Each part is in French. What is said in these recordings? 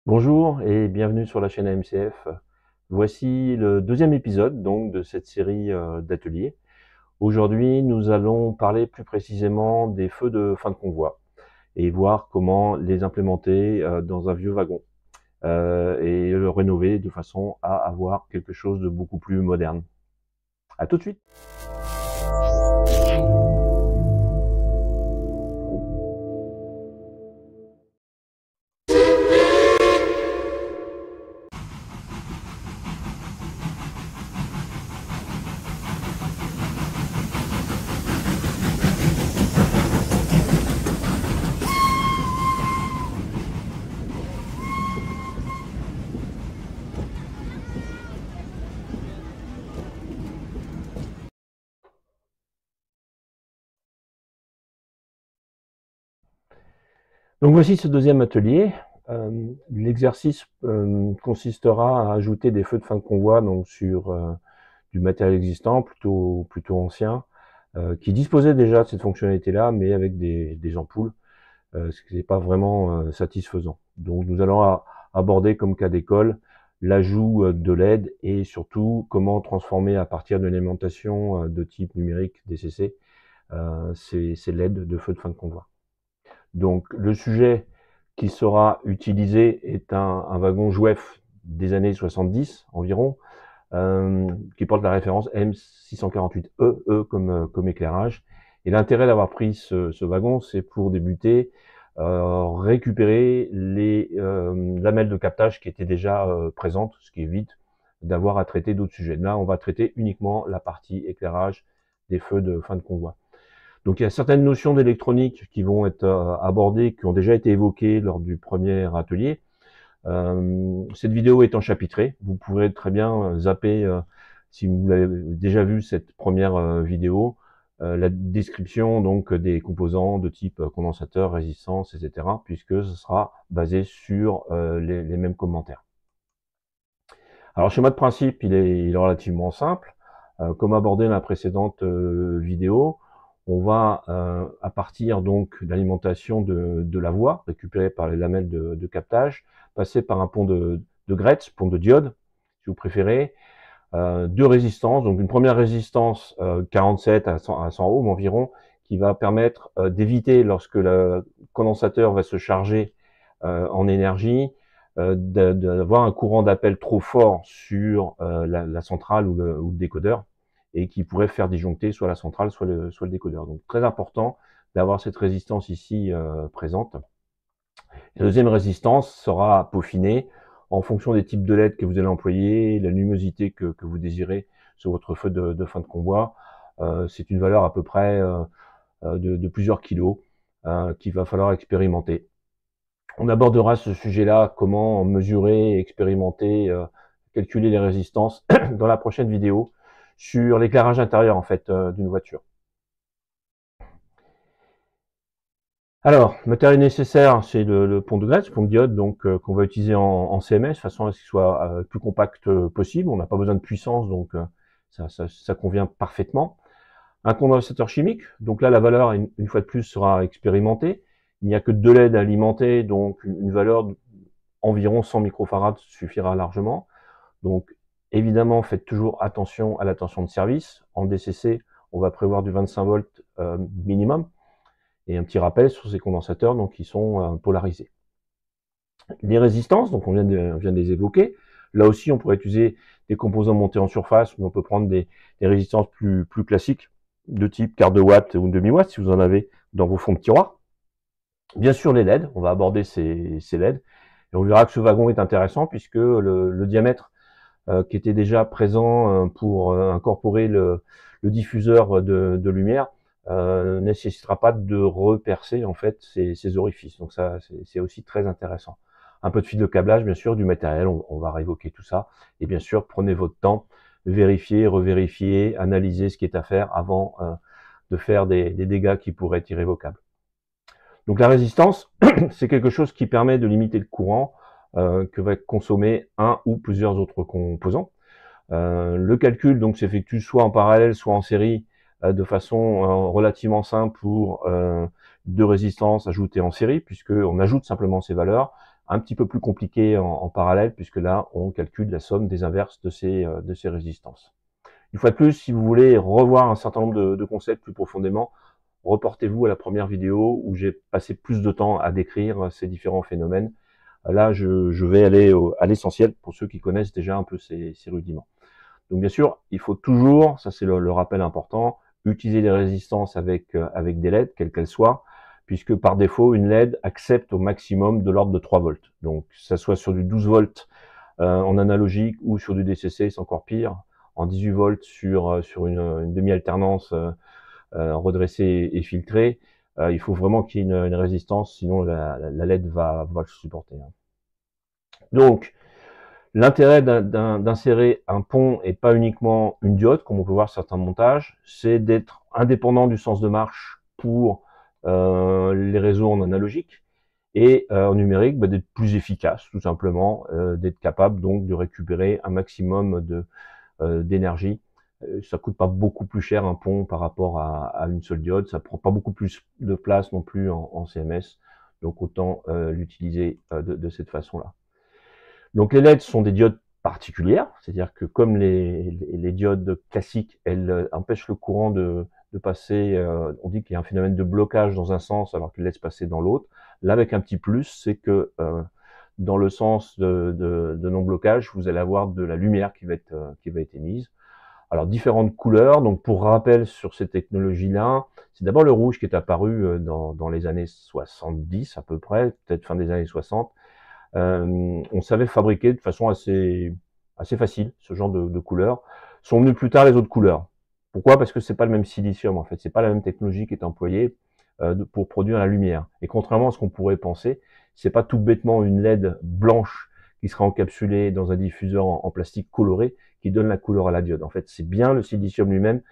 Bonjour et bienvenue sur la chaîne AMCF. Voici le deuxième épisode donc de cette série d'ateliers. Aujourd'hui, nous allons parler plus précisément des feux de fin de convoi et voir comment les implémenter dans un vieux wagon et le rénover de façon à avoir quelque chose de beaucoup plus moderne. À tout de suite. Donc voici ce deuxième atelier. L'exercice consistera à ajouter des feux de fin de convoi donc sur du matériel existant, plutôt ancien, qui disposait déjà de cette fonctionnalité-là, mais avec des ampoules, ce qui n'est pas vraiment satisfaisant. Donc nous allons aborder comme cas d'école l'ajout de LED et surtout comment transformer à partir de l'alimentation de type numérique DCC ces LED de feux de fin de convoi. Donc le sujet qui sera utilisé est un wagon Jouef des années 70 environ, qui porte la référence M648E comme éclairage. Et l'intérêt d'avoir pris ce wagon, c'est pour débuter, récupérer les lamelles de captage qui étaient déjà présentes, ce qui évite d'avoir à traiter d'autres sujets. Là, on va traiter uniquement la partie éclairage des feux de fin de convoi. Donc il y a certaines notions d'électronique qui vont être abordées, qui ont déjà été évoquées lors du premier atelier. Cette vidéo est enchapitrée, vous pourrez très bien zapper, si vous l'avez déjà vu cette première vidéo, la description donc des composants de type condensateur, résistance, etc., puisque ce sera basé sur les mêmes commentaires. Alors le schéma de principe, il est relativement simple. Comme abordé dans la précédente vidéo, on va, à partir donc d'alimentation de la voie, récupérée par les lamelles de captage, passer par un pont de Gretz, pont de diode, si vous préférez, deux résistances. Donc une première résistance 47 à 100 ohms environ, qui va permettre d'éviter, lorsque le condensateur va se charger en énergie, d'avoir un courant d'appel trop fort sur la centrale ou le décodeur, et qui pourrait faire disjoncter soit la centrale, soit le décodeur. Donc très important d'avoir cette résistance ici présente. La deuxième résistance sera peaufinée en fonction des types de LED que vous allez employer, la luminosité que vous désirez sur votre feu de fin de convoi. C'est une valeur à peu près de plusieurs kilos qu'il va falloir expérimenter. On abordera ce sujet-là, comment mesurer, expérimenter, calculer les résistances dans la prochaine vidéo sur l'éclairage intérieur en fait d'une voiture. Alors, matériel nécessaire, c'est le pont de Gretz, pont de diode, donc qu'on va utiliser en CMS, de façon à ce qu'il soit le plus compact possible. On n'a pas besoin de puissance, donc ça convient parfaitement. Un condensateur chimique, donc là la valeur, une fois de plus, sera expérimentée. Il n'y a que 2 LED alimentés, donc une valeur d'environ 100 microfarads suffira largement. Donc évidemment, faites toujours attention à la tension de service. En DCC, on va prévoir du 25 volts minimum. Et un petit rappel sur ces condensateurs, donc qui sont polarisés. Les résistances, donc on vient de les évoquer. Là aussi, on pourrait utiliser des composants montés en surface, mais on peut prendre des résistances plus classiques, de type quart de watt ou demi-watt, si vous en avez dans vos fonds de tiroir. Bien sûr, les LED, on va aborder ces LED. Et on verra que ce wagon est intéressant, puisque le diamètre qui était déjà présent pour incorporer le diffuseur de lumière nécessitera pas de repercer en fait ces orifices. Donc ça, c'est aussi très intéressant. Un peu de fil de câblage, bien sûr, du matériel, on va réévoquer tout ça. Et bien sûr, prenez votre temps, vérifiez, revérifiez, analysez ce qui est à faire avant de faire des dégâts qui pourraient être irrévocables. Donc la résistance, c'est quelque chose qui permet de limiter le courant que va consommer un ou plusieurs autres composants. Le calcul donc s'effectue soit en parallèle, soit en série, de façon relativement simple pour deux résistances ajoutées en série, puisqu'on ajoute simplement ces valeurs. un petit peu plus compliqué en parallèle, puisque là, on calcule la somme des inverses de ces résistances. Une fois de plus, si vous voulez revoir un certain nombre de concepts plus profondément, reportez-vous à la première vidéo où j'ai passé plus de temps à décrire ces différents phénomènes. Là, je vais aller à l'essentiel pour ceux qui connaissent déjà un peu ces rudiments. Donc bien sûr, il faut toujours, ça c'est le rappel important, utiliser des résistances avec des LED, quelles qu'elles soient, puisque par défaut, une LED accepte au maximum de l'ordre de 3 volts. Donc, que ça soit sur du 12 volts en analogique ou sur du DCC, c'est encore pire, en 18 volts sur une demi-alternance redressée et filtrée, il faut vraiment qu'il y ait une résistance, sinon la LED va le supporter. Donc, l'intérêt d'insérer un pont et pas uniquement une diode, comme on peut voir certains montages, c'est d'être indépendant du sens de marche pour les réseaux en analogique et en numérique, d'être plus efficace, tout simplement, d'être capable donc de récupérer un maximum d'énergie. Ça coûte pas beaucoup plus cher un pont par rapport à une seule diode, ça prend pas beaucoup plus de place non plus en CMS, donc autant l'utiliser de cette façon-là. Donc les LED sont des diodes particulières, c'est-à-dire que comme les diodes classiques, elles empêchent le courant de passer, on dit qu'il y a un phénomène de blocage dans un sens alors qu'il laisse passer dans l'autre. Là, avec un petit plus, c'est que dans le sens de non-blocage, vous allez avoir de la lumière qui va être émise. Alors, différentes couleurs. Donc, pour rappel sur ces technologies-là, c'est d'abord le rouge qui est apparu dans les années 70 à peu près, peut-être fin des années 60. On savait fabriquer de façon assez facile ce genre de couleurs. Sont venues plus tard les autres couleurs. Pourquoi? Parce que c'est pas le même silicium en fait, c'est pas la même technologie qui est employée pour produire la lumière. Et contrairement à ce qu'on pourrait penser, c'est pas tout bêtement une LED blanche qui sera encapsulée dans un diffuseur en plastique coloré qui donne la couleur à la diode. En fait, c'est bien le silicium lui-même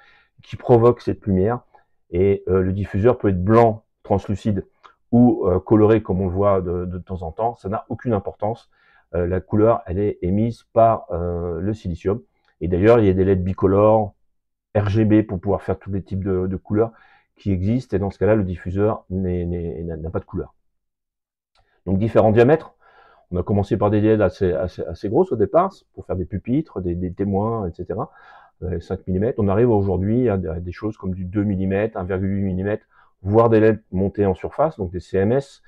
qui provoque cette lumière. Et le diffuseur peut être blanc, translucide, ou coloré comme on le voit de temps en temps, ça n'a aucune importance. La couleur, elle est émise par le silicium. Et d'ailleurs, il y a des LED bicolores, RGB pour pouvoir faire tous les types de couleurs qui existent. Et dans ce cas-là, le diffuseur n'a pas de couleur. Donc différents diamètres. On a commencé par des LED assez grosses au départ pour faire des pupitres, des témoins, etc. 5 mm. On arrive aujourd'hui à des choses comme du 2 mm, 1,8 mm, voire des LED montés en surface, donc des CMS,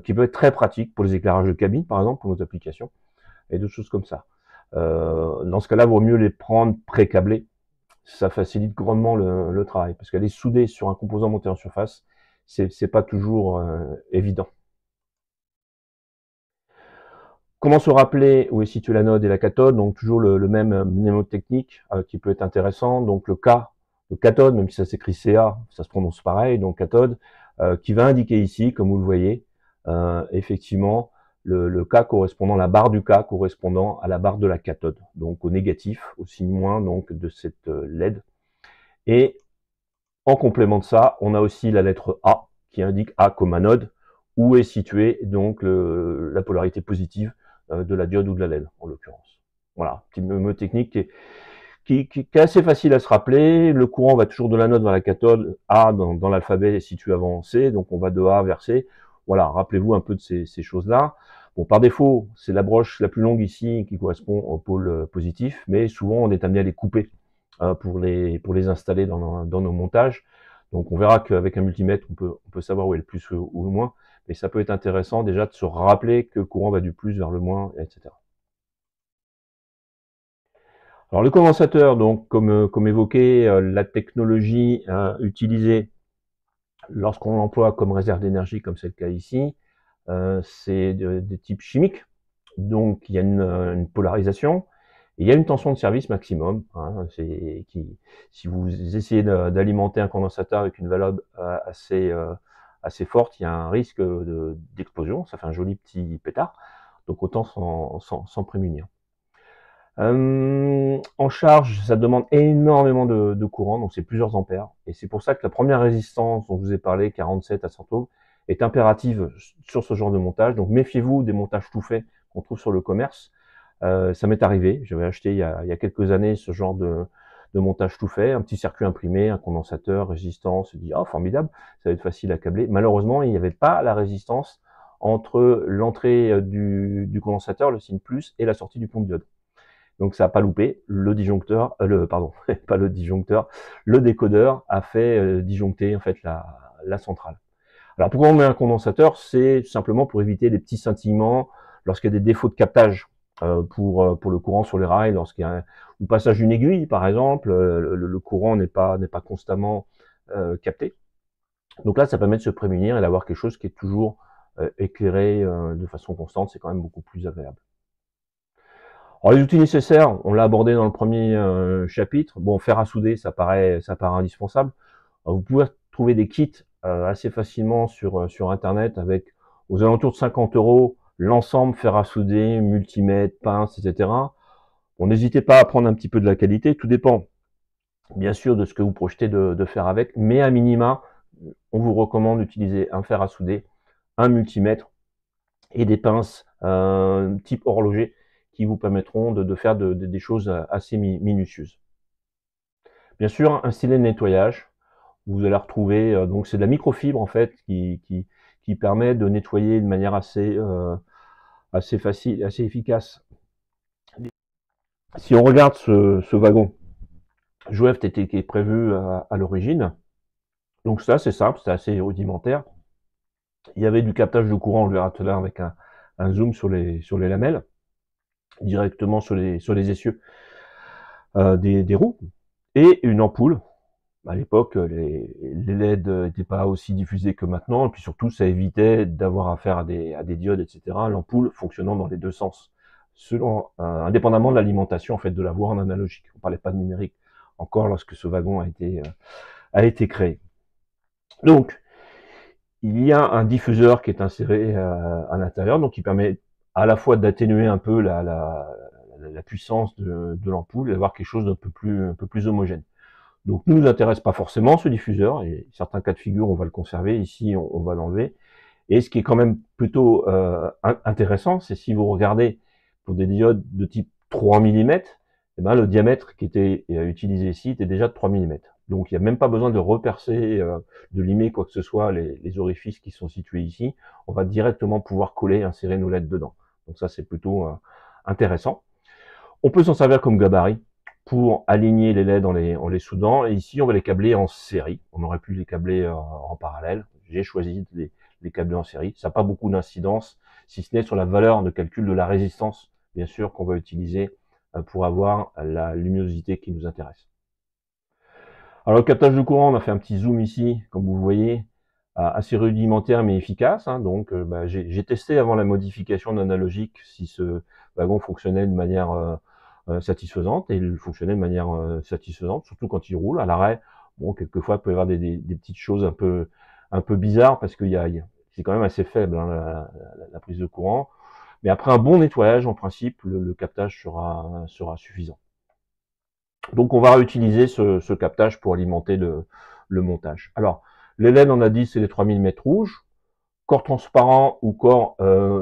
qui peuvent être très pratiques pour les éclairages de cabine, par exemple, pour nos applications, et d'autres choses comme ça. Dans ce cas-là, il vaut mieux les prendre pré-câblés. Ça facilite grandement le travail, parce qu'elle est soudée sur un composant monté en surface, c'est pas toujours évident. Comment se rappeler où est située l'anode et la cathode? Donc toujours le même mnémotechnique qui peut être intéressant. Donc le K, le cathode, même si ça s'écrit CA, ça se prononce pareil, donc cathode, qui va indiquer ici, comme vous le voyez, effectivement, le K correspondant, la barre du K correspondant à la barre de la cathode, donc au négatif, au signe moins donc de cette LED. Et en complément de ça, on a aussi la lettre A, qui indique A comme anode, où est située donc la polarité positive de la diode ou de la LED, en l'occurrence. Voilà, petite mnémotechnique qui est assez facile à se rappeler. Le courant va toujours de l'anode vers la cathode. A dans l'alphabet est situé avant C, donc on va de A vers C. Voilà, rappelez-vous un peu de ces choses-là. Bon, par défaut, c'est la broche la plus longue ici qui correspond au pôle positif, mais souvent on est amené à les couper pour les installer dans nos montages. Donc on verra qu'avec un multimètre, on peut savoir où est le plus ou le moins, mais ça peut être intéressant déjà de se rappeler que le courant va du plus vers le moins, etc. Alors le condensateur, donc comme évoqué, la technologie utilisée lorsqu'on l'emploie comme réserve d'énergie, comme c'est le cas ici, c'est des types chimiques. Donc il y a une polarisation, et il y a une tension de service maximum. Hein, si vous essayez d'alimenter un condensateur avec une valeur assez forte, il y a un risque d'explosion, ça fait un joli petit pétard, donc autant s'en prémunir. En charge, ça demande énormément de courant, donc c'est plusieurs ampères, et c'est pour ça que la première résistance dont je vous ai parlé, 47 à 100 ohms, est impérative sur ce genre de montage. Donc méfiez-vous des montages tout faits qu'on trouve sur le commerce. Ça m'est arrivé, j'avais acheté il y a quelques années ce genre de montage tout fait, un petit circuit imprimé, un condensateur, résistance, je dis ah formidable, ça va être facile à câbler. Malheureusement, il n'y avait pas la résistance entre l'entrée du condensateur, le signe plus, et la sortie du pont de diode. Donc ça n'a pas loupé, le disjoncteur, pardon, pas le disjoncteur, le décodeur a fait disjoncter en fait la centrale. Alors pourquoi on met un condensateur? C'est simplement pour éviter les petits scintillements lorsqu'il y a des défauts de captage pour le courant sur les rails, lorsqu'il y a ou passage d'une aiguille par exemple, le courant n'est pas constamment capté. Donc là, ça permet de se prémunir et d'avoir quelque chose qui est toujours éclairé de façon constante, c'est quand même beaucoup plus agréable. Alors les outils nécessaires, on l'a abordé dans le premier chapitre. Bon, fer à souder, ça paraît indispensable. Alors, vous pouvez trouver des kits assez facilement sur Internet avec aux alentours de 50 € l'ensemble fer à souder, multimètre, pince, etc. Bon, n'hésitez pas à prendre un petit peu de la qualité. Tout dépend, bien sûr, de ce que vous projetez de faire avec. Mais à minima, on vous recommande d'utiliser un fer à souder, un multimètre et des pinces type horloger qui vous permettront de faire des choses assez minutieuses. Bien sûr, un stylet de nettoyage. Vous allez retrouver, donc c'est de la microfibre en fait qui permet de nettoyer de manière assez facile, assez efficace. Si on regarde ce wagon, Joeft était prévu à l'origine. Donc ça c'est simple, c'est assez rudimentaire. Il y avait du captage de courant, on le verra tout à l'heure avec un zoom sur les lamelles, directement sur les essieux des roues, et une ampoule. À l'époque, les LED n'étaient pas aussi diffusés que maintenant, et puis surtout, ça évitait d'avoir affaire à des diodes, etc. L'ampoule fonctionnant dans les deux sens, selon, indépendamment de l'alimentation en fait de la voie en analogique. On parlait pas de numérique encore lorsque ce wagon a été créé. Donc, il y a un diffuseur qui est inséré à l'intérieur, donc qui permet à la fois d'atténuer un peu la puissance de l'ampoule et d'avoir quelque chose d'un peu plus homogène. Donc, nous intéresse pas forcément ce diffuseur, et certains cas de figure, on va le conserver, ici, on va l'enlever. Et ce qui est quand même plutôt intéressant, c'est si vous regardez pour des diodes de type 3 mm, eh ben, le diamètre qui était utilisé ici était déjà de 3 mm. Donc, il n'y a même pas besoin de repercer, de limer quoi que ce soit les orifices qui sont situés ici. On va directement pouvoir coller, insérer nos LED dedans. Donc ça, c'est plutôt intéressant. On peut s'en servir comme gabarit pour aligner les LED en les soudant. Et ici, on va les câbler en série. On aurait pu les câbler en parallèle. J'ai choisi de les câbler en série. Ça n'a pas beaucoup d'incidence, si ce n'est sur la valeur de calcul de la résistance, bien sûr, qu'on va utiliser pour avoir la luminosité qui nous intéresse. Alors, le captage de courant, on a fait un petit zoom ici, comme vous voyez, assez rudimentaire mais efficace. Donc, j'ai testé avant la modification d'analogique si ce wagon fonctionnait de manière satisfaisante, et il fonctionnait de manière satisfaisante, surtout quand il roule. À l'arrêt, bon, quelquefois, il peut y avoir des petites choses un peu bizarres parce que c'est quand même assez faible la prise de courant. Mais après un bon nettoyage, en principe, le captage sera suffisant. Donc, on va réutiliser ce captage pour alimenter le montage. Alors, les LED, on a dit, c'est les 3 mm rouges. Corps transparent ou corps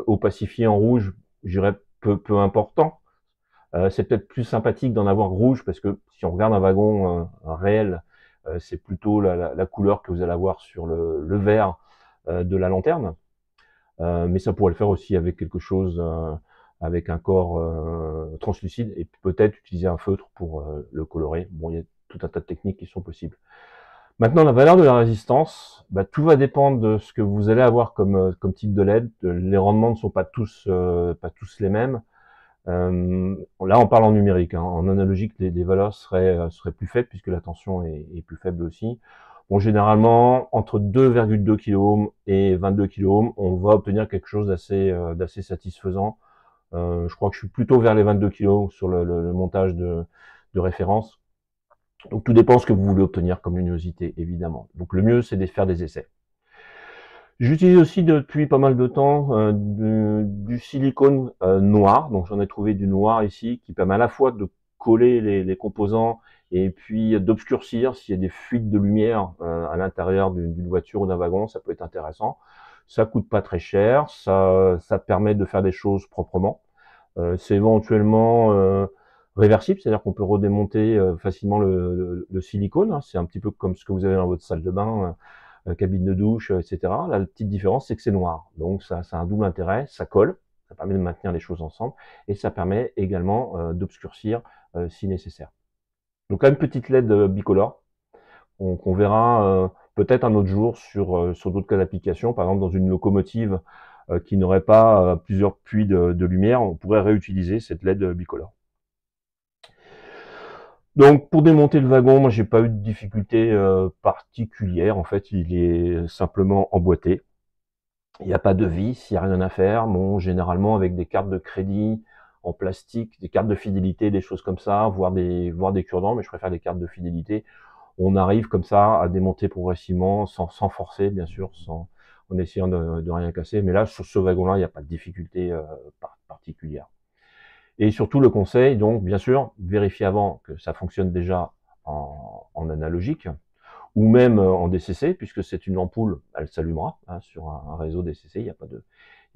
opacifié en rouge, je dirais peu important. C'est peut-être plus sympathique d'en avoir rouge parce que si on regarde un wagon réel, c'est plutôt la couleur que vous allez avoir sur le vert de la lanterne. Mais ça pourrait le faire aussi avec quelque chose, avec un corps translucide, et peut-être utiliser un feutre pour le colorer. Bon, il y a tout un tas de techniques qui sont possibles. Maintenant, la valeur de la résistance, tout va dépendre de ce que vous allez avoir comme type de LED. Les rendements ne sont pas tous les mêmes. Là, on parle en numérique. En analogique, les valeurs seraient plus faibles puisque la tension est plus faible aussi. Bon, généralement, entre 2,2 kΩ et 22 kΩ, on va obtenir quelque chose d'assez satisfaisant. Je crois que je suis plutôt vers les 22 kΩ sur le montage de référence. Donc, tout dépend de ce que vous voulez obtenir comme luminosité, évidemment. Donc, le mieux, c'est de faire des essais. J'utilise aussi depuis pas mal de temps du silicone noir. Donc, j'en ai trouvé du noir ici qui permet à la fois de coller les composants et puis d'obscurcir s'il y a des fuites de lumière à l'intérieur d'une voiture ou d'un wagon. Ça peut être intéressant. Ça coûte pas très cher. Ça permet de faire des choses proprement. C'est éventuellement réversible, c'est-à-dire qu'on peut redémonter facilement le silicone. C'est un petit peu comme ce que vous avez dans votre salle de bain. cabine de douche, etc. La petite différence, c'est que c'est noir. Donc ça a un double intérêt, ça colle, ça permet de maintenir les choses ensemble, et ça permet également d'obscurcir si nécessaire. Donc là, une petite LED bicolore, qu'on verra peut-être un autre jour sur d'autres cas d'application. Par exemple, dans une locomotive qui n'aurait pas plusieurs puits de lumière, on pourrait réutiliser cette LED bicolore. Donc pour démonter le wagon, moi j'ai pas eu de difficulté particulière. En fait, il est simplement emboîté. Il n'y a pas de vis, il n'y a rien à faire. Bon, généralement avec des cartes de crédit en plastique, des cartes de fidélité, des choses comme ça, voire des cure-dents, mais je préfère des cartes de fidélité. On arrive comme ça à démonter progressivement, sans forcer bien sûr, en essayant de rien casser. Mais là, sur ce wagon-là, il n'y a pas de difficulté particulière. Et surtout le conseil, donc bien sûr, vérifier avant que ça fonctionne déjà en analogique, ou même en DCC, puisque c'est une ampoule, elle s'allumera hein, sur un réseau DCC, il n'y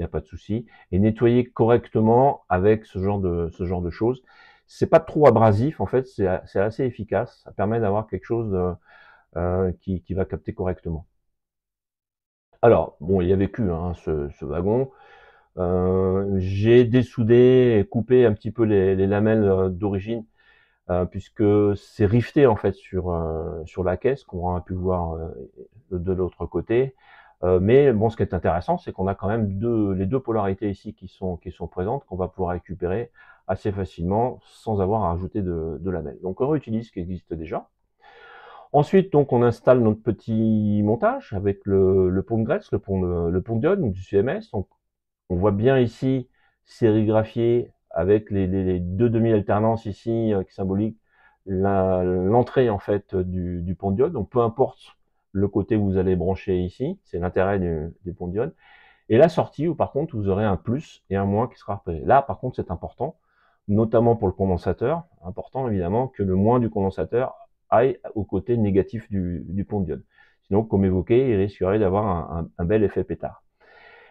a pas de souci. Et nettoyer correctement avec ce genre de choses. C'est pas trop abrasif, en fait, c'est assez efficace. Ça permet d'avoir quelque chose qui va capter correctement. Alors, bon, il y a vécu hein, ce wagon. J'ai dessoudé et coupé un petit peu les lamelles d'origine puisque c'est rifté en fait sur la caisse, qu'on aura pu voir de l'autre côté. Mais bon, ce qui est intéressant, c'est qu'on a quand même les deux polarités ici qui sont présentes, qu'on va pouvoir récupérer assez facilement sans avoir à ajouter de lamelles. Donc on réutilise ce qui existe déjà. Ensuite, donc, on installe notre petit montage avec le pont de Gretz, le pont de diode, donc du CMS. Donc, on voit bien ici sérigraphié avec les deux demi-alternances ici qui symboliquent l'entrée en fait du pont de diode. Donc peu importe le côté où vous allez brancher ici, c'est l'intérêt du pont de diode. Et la sortie où par contre vous aurez un plus et un moins qui sera repéré. Là par contre c'est important, notamment pour le condensateur, important évidemment que le moins du condensateur aille au côté négatif du pont de diode. Sinon, comme évoqué, il risquerait d'avoir un bel effet pétard.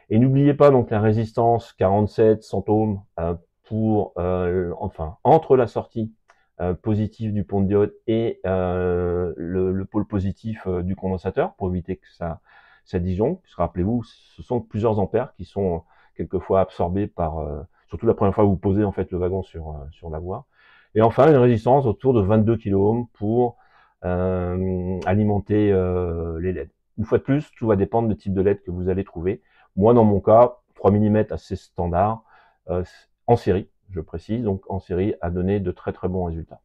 Et n'oubliez pas donc la résistance 47 centohms pour enfin entre la sortie positive du pont de diode et le pôle positif du condensateur pour éviter que ça disjoncte. Rappelez-vous, ce sont plusieurs ampères qui sont quelquefois absorbés par surtout la première fois que vous posez en fait le wagon sur la voie. Et enfin une résistance autour de 22 kΩ pour alimenter les LED. Une fois de plus, tout va dépendre du type de LED que vous allez trouver. Moi, dans mon cas, 3 mm assez standard, en série, je précise, donc en série, a donné de très très bons résultats.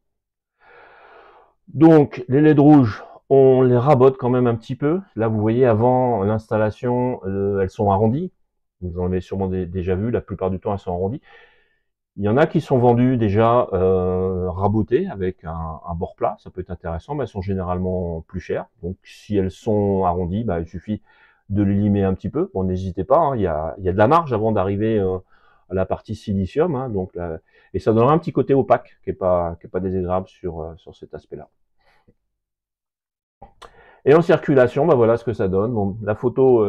Donc, les LED rouges, on les rabote quand même un petit peu. Là, vous voyez, avant l'installation, elles sont arrondies. Vous en avez sûrement déjà vu, la plupart du temps, elles sont arrondies. Il y en a qui sont vendus déjà rabotés avec un bord plat, ça peut être intéressant, mais elles sont généralement plus chères. Donc si elles sont arrondies, bah, il suffit de les limer un petit peu. Bon, n'hésitez pas, hein, il y a de la marge avant d'arriver à la partie silicium, hein, donc et ça donnera un petit côté opaque qui est pas désagréable sur cet aspect-là. Et en circulation, bah voilà ce que ça donne. Bon, la photo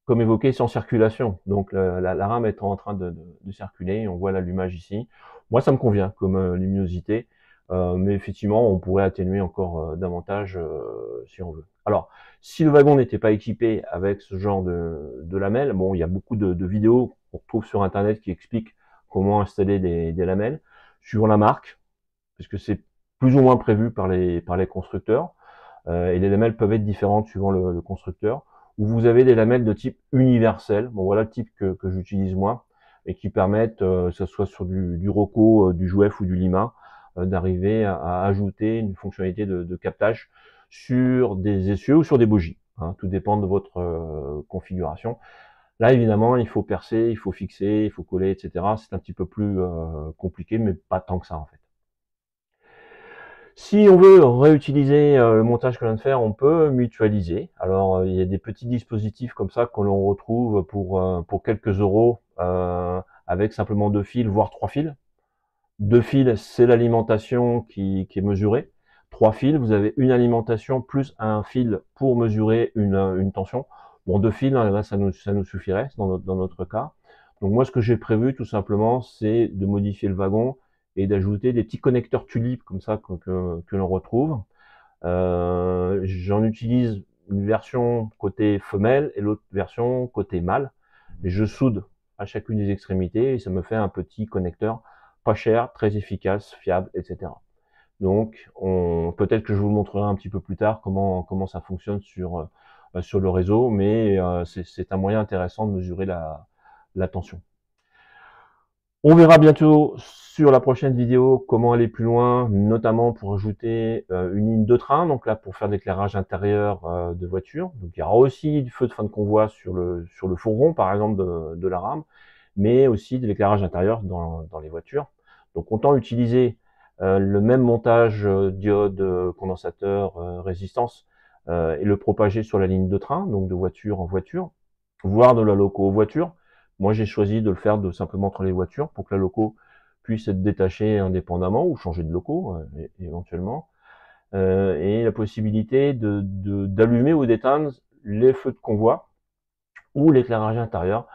comme évoqué, c'est en circulation. Donc la rame est en train de circuler, on voit l'allumage ici. Moi, ça me convient comme luminosité, mais effectivement, on pourrait atténuer encore davantage si on veut. Alors, si le wagon n'était pas équipé avec ce genre de lamelles, bon, il y a beaucoup de vidéos qu'on retrouve sur Internet qui expliquent comment installer des lamelles, suivant la marque, puisque c'est plus ou moins prévu par les constructeurs, et les lamelles peuvent être différentes suivant le constructeur, où vous avez des lamelles de type universel. Bon, voilà le type que j'utilise moi, et qui permettent, que ce soit sur du Rocco, du Jouef ou du Lima, d'arriver à ajouter une fonctionnalité de captage sur des essieux ou sur des bougies. Hein, tout dépend de votre configuration. Là, évidemment, il faut percer, il faut fixer, il faut coller, etc. C'est un petit peu plus compliqué, mais pas tant que ça en fait. Si on veut réutiliser le montage que l'on vient de faire, on peut mutualiser. Alors, il y a des petits dispositifs comme ça que l'on retrouve pour quelques euros avec simplement 2 fils, voire 3 fils. 2 fils, c'est l'alimentation qui est mesurée. 3 fils, vous avez une alimentation plus un fil pour mesurer une tension. Bon, 2 fils, hein, là, ça nous suffirait dans notre cas. Donc moi, ce que j'ai prévu, tout simplement, c'est de modifier le wagon et d'ajouter des petits connecteurs tulipes comme ça que l'on retrouve. J'en utilise une version côté femelle et l'autre version côté mâle. Et je soude à chacune des extrémités et ça me fait un petit connecteur pas cher, très efficace, fiable, etc. Donc, peut-être que je vous montrerai un petit peu plus tard comment ça fonctionne sur le réseau, mais c'est un moyen intéressant de mesurer la tension. On verra bientôt sur la prochaine vidéo comment aller plus loin, notamment pour ajouter une ligne de train, donc là pour faire de l'éclairage intérieur de voiture. Donc il y aura aussi du feu de fin de convoi sur le fourgon, par exemple, de la rame, mais aussi de l'éclairage intérieur dans les voitures. Donc autant utiliser le même montage diode, condensateur, résistance, et le propager sur la ligne de train, donc de voiture en voiture, voire de la loco aux voitures. Moi, j'ai choisi de le faire simplement entre les voitures pour que la loco puisse être détachée indépendamment ou changer de loco éventuellement. Et la possibilité d'allumer ou d'éteindre les feux de convoi ou l'éclairage intérieur.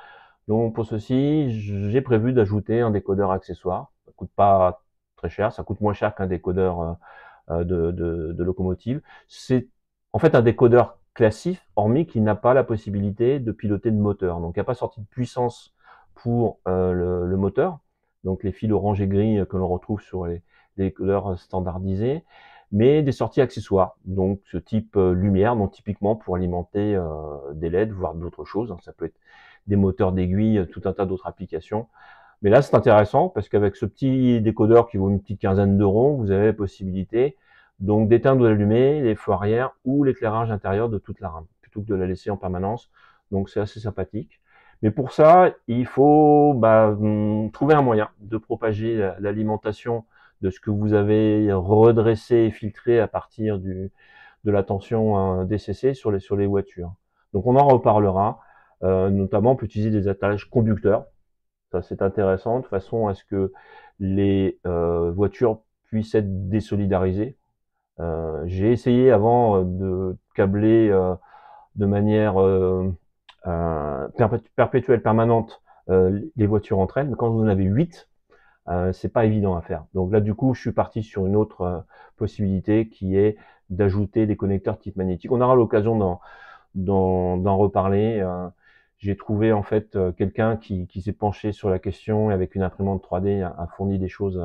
Donc pour ceci, j'ai prévu d'ajouter un décodeur accessoire. Ça coûte pas très cher, ça coûte moins cher qu'un décodeur de locomotive. C'est en fait un décodeur classique, hormis qu'il n'a pas la possibilité de piloter de moteur. Donc il n'y a pas sorti de puissance pour le moteur, donc les fils orange et gris que l'on retrouve sur les décodeurs standardisés, mais des sorties accessoires, donc ce type lumière, donc typiquement pour alimenter des LED, voire d'autres choses. Ça peut être des moteurs d'aiguille, tout un tas d'autres applications. Mais là, c'est intéressant parce qu'avec ce petit décodeur qui vaut une petite quinzaine d'euros, vous avez la possibilité donc d'éteindre ou d'allumer les feux arrière ou l'éclairage intérieur de toute la rame, plutôt que de la laisser en permanence. Donc c'est assez sympathique. Mais pour ça, il faut trouver un moyen de propager l'alimentation de ce que vous avez redressé et filtré à partir de la tension DCC sur les voitures. Donc on en reparlera. Notamment, on peut utiliser des attaches conducteurs. Ça, c'est intéressant, de façon à ce que les voitures puissent être désolidarisées. J'ai essayé avant de câbler de manière perpétuelle, permanente, les voitures entre elles, mais quand vous en avez 8, c'est pas évident à faire. Donc là, du coup, je suis parti sur une autre possibilité qui est d'ajouter des connecteurs type magnétique. On aura l'occasion d'en reparler. J'ai trouvé en fait quelqu'un qui s'est penché sur la question et avec une imprimante 3D a fourni des choses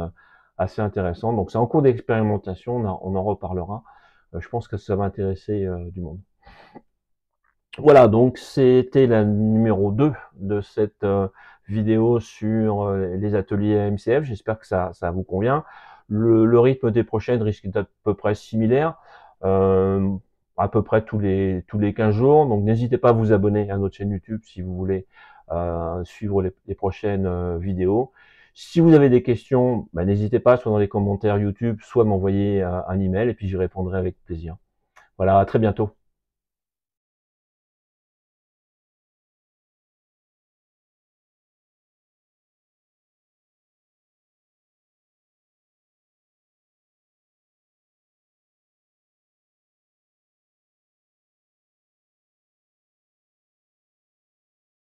assez intéressantes. Donc c'est en cours d'expérimentation, on en reparlera. Je pense que ça va intéresser du monde. Voilà, donc c'était la numéro 2 de cette vidéo sur les ateliers MCF. J'espère que ça vous convient. Le rythme des prochaines risque d'être à peu près similaire. À peu près tous les 15 jours. Donc n'hésitez pas à vous abonner à notre chaîne YouTube si vous voulez suivre les prochaines vidéos. Si vous avez des questions, n'hésitez pas, soit dans les commentaires YouTube, soit m'envoyer un email et puis j'y répondrai avec plaisir. Voilà, à très bientôt.